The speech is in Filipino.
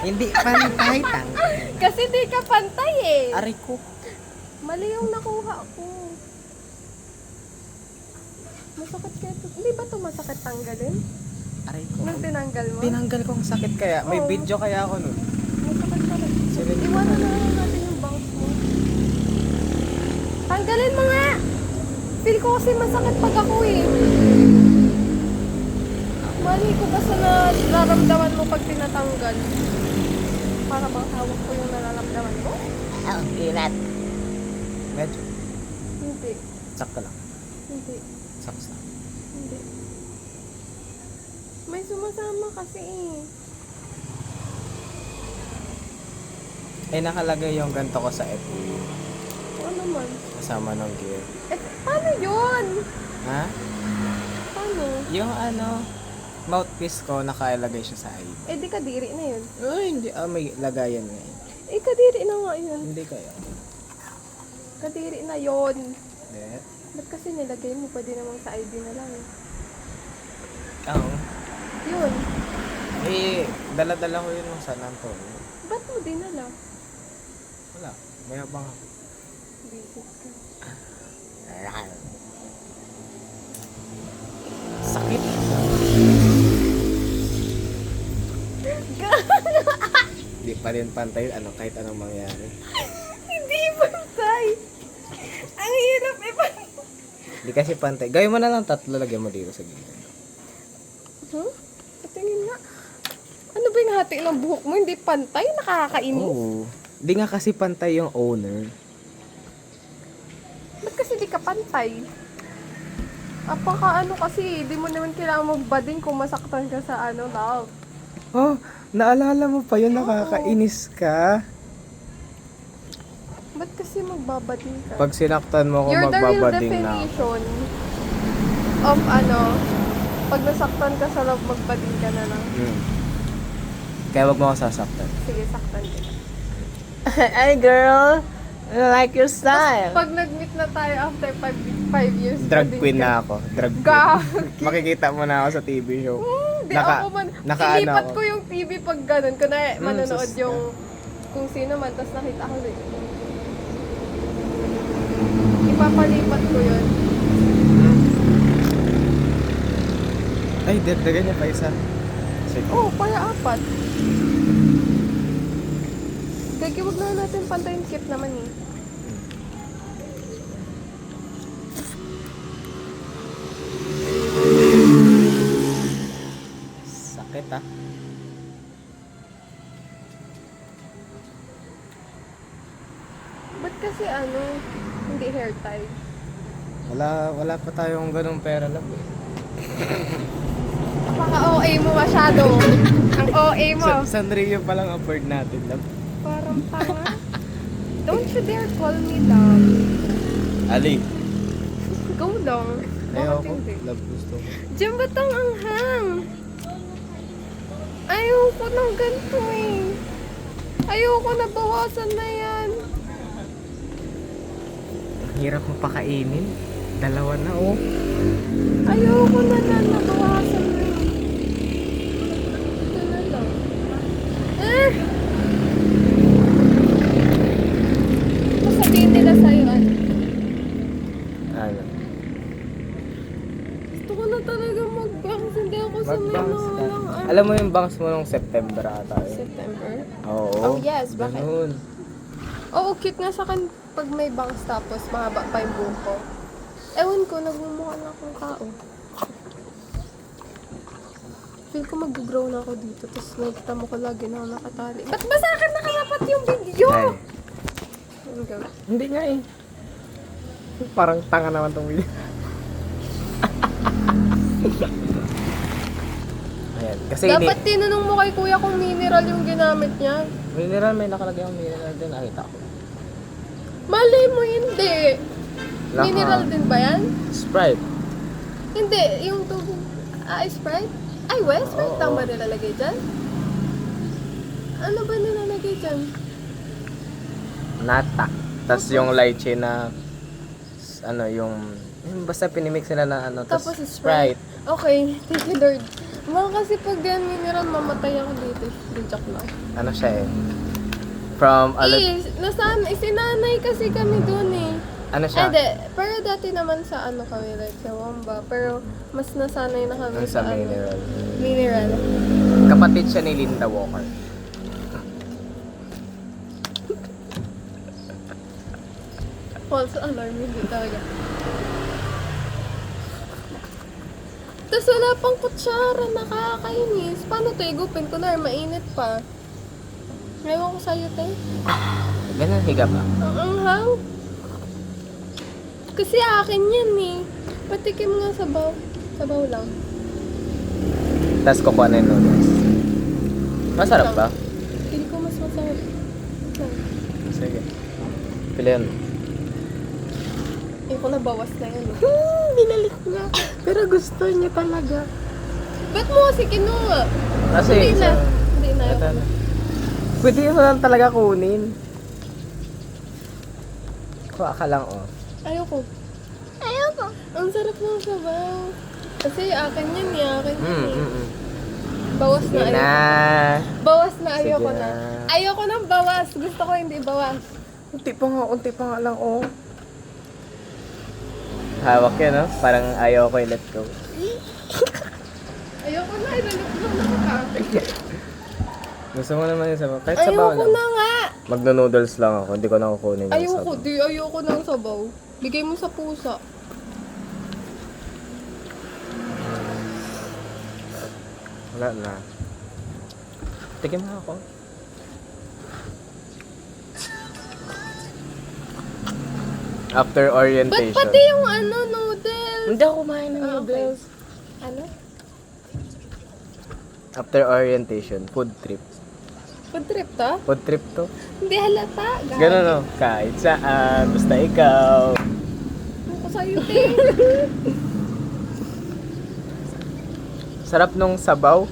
Hindi pantay tang. Kasi di ka pantay eh. Aray ko. Mali yung nakuha ko. Masakit kaya ito. Hindi ba ito masakit tanggalin? Aray ko. Nung tinanggal mo? Tinanggal kong sakit kaya. May Oo. video kaya ako nun. Masakit pala. Sige. Iwanan na lang natin yung bangs mo. Tanggalin mo nga! Feel ko kasi masakit pag ako eh. Mali ko basta na nararamdaman mo pag tinatanggal. Para bang hawak ko yung nararamdaman mo? Oh, inat. Medyo. Hindi. Sakto lang. Hindi. Sakto lang. Hindi. May sumasama kasi eh. Eh, nakalagay yung ganito ko sa FB. Ano naman? Kasama ng gear. Eh, paano yun? Ha? Paano? Yung mouthpiece ko, nakalagay siya sa ID. Eh, di kadiri na yun. Ay, hindi. May lagayan nga eh. Eh, kadiri na nga yun. Hindi kaya. Kadiri na yun. Hindi. Ba't kasi nilagay mo? Pwede namang sa ID na lang eh. Oo. Yun. Eh, dala-dala ko yun nung San Antonio. Ba't mo dinala? Wala. May abang ako. Visit ka. Sakit. Hindi pa rin pantay kahit anong mangyari. Hindi pantay. Ang hirap eh. Hindi kasi pantay. Gawin mo na lang tatlo, lagyan mo dito sa gilid. Huh? Patingin nga. Ano ba yung hati ng buhok mo? Hindi pantay? Nakakainis. Oo. Hindi nga kasi pantay yung owner. Ba't kasi di ka pantay? Apaka ano kasi, di mo naman kailangan magbading kung masaktan ka sa love. Oh, naalala mo pa yun, nakakainis ka. Ba't kasi magbabading ka? Pag sinaktan mo ako, You're the real magbabading na ako. definition of pag nasaktan ka sa love, magbading ka na lang. Kaya wag mo ako sasaktan. Sige, saktan ka. Ay, girl. I like your style. Pag nag-meet na tayo after 5 years, Drag bading queen ka. na ako. Drag queen. Gag. Makikita mo na ako sa TV show. Di ako man. Ilipat ako. ko yung TV pag ganun. Kunwari, manonood sus- yung kung sino man, tapos nakita ko rin. Ipapalipat ko yun. Ay, dagdagan niya pa isa. Sige. Oo, kaya 4. Kaya wag na natin pantayin cute naman eh. Sakit ah. Ba't kasi hindi hair tie? Wala pa tayong ganung pera lang eh. Napaka-OA mo masyado. Ang OA mo. Sanrio pa lang afford natin lang. Parang tanga. Don't you dare call me love. Ali. Go lang. Ayoko. Bakit hindi? Love gusto ko. Diyan ba't ang anghang? Ayoko ng ganito eh. Ayoko na, bawasan na yan. Ang hirap mo pakainin. Dalawa na oh. Ayoko na nabawasan na yan. Ito na lang. Ito sabihin nila sa'yo Ano? Gusto ko na talaga mag-bangs. Hindi ako sanay na Mag-bangs ka. walang Alam mo yung bangs mo nung September ata eh. September? Oo. Oh, yes. Bakit? Ganun. Oo, cute nga sa akin pag may bangs tapos mahaba pa yung buhok ko. Ewan ko, nagmumukha na akong tao. Feel ko mag-grow na ako dito. Tapos nakikita mo ko lagi na ako nakatali. Ba't ba sa akin nakarapat yung video? Ay. Ang gawin. Hindi nga eh. Parang tanga naman tong video. Ayan. Kasi Dapat tinanong mo kay kuya kung mineral yung ginamit niya. mineral, may nakalagay ang mineral din. Nakita ko. Malay mo hindi. Laka. Mineral din ba yan? Sprite. Hindi, yung tubig. Sprite? Ay, Sprite Oo. lang ba nilalagay dyan? Ano ba nilalagay dyan? Nata. Tapos yung lychee na yung basta pinimix nila na Tapos Sprite. Okay, thank you Lord. Mga kasi pag yan mineral, mamatay ako dito. Joke lang. Ano siya eh? From Sinanay kasi kami dun eh. ano siya? Pero dati naman sa ano kami, like sa Wamba. Pero mas nasanay na kami Ano sa ano, mineral. mineral. Kapatid siya ni Linda Walker. False alarm, hindi talaga. Tapos wala pang kutsara, nakakainis. Paano to igupin? Kunwari, mainit pa. Ngayon ko sa'yo, te. Ganun, higa pa. Ang anghang. Kasi akin yan eh. Patikim nga sabaw. Sabaw lang. Tapos kukuha na yung noodles. Masarap ba? Hindi ko mas masarap. Sige. Pilihan mo. Ayoko na bawas na yan. Binalik niya. Pero gusto niya talaga. Ba't mo kasi kinuha? Kasi, Hindi na. isa- Hindi na. Ito Ayoko na. na. Pwede mo lang talaga kunin. Kuha ka lang, oh. Ayoko. Ayoko. Ang sarap ng sabaw. Kasi akin yan eh. Akin yan eh. Bawas na Sige ayoko. na. Bawas na ayoko Sige na. na. Ayoko na bawas. Gusto ko hindi bawas. Unti pa nga lang, oh. Hawak yan, no? Parang ayaw ko i-let go. Ayoko na. Ilalap na ka. Gusto mo naman yung sabaw. Kahit sabaw Ayoko lang. na nga. Magno-noodles lang ako. Hindi ko na kukunin yung Ayoko. sabaw. Ayoko ng sabaw. Bigay mo sa pusa. Wala na. Tigim na ako. After Ba't orientation. pati yung ano, noodles? Hindi ako kumain ng Ah, okay. noodles. Ano? After orientation, food trip. Food trip to? Food trip to. Hindi halata. Ganun, no? Kahit saan. Basta ikaw. Ano ko sa'yo, te? Sarap nung sabaw.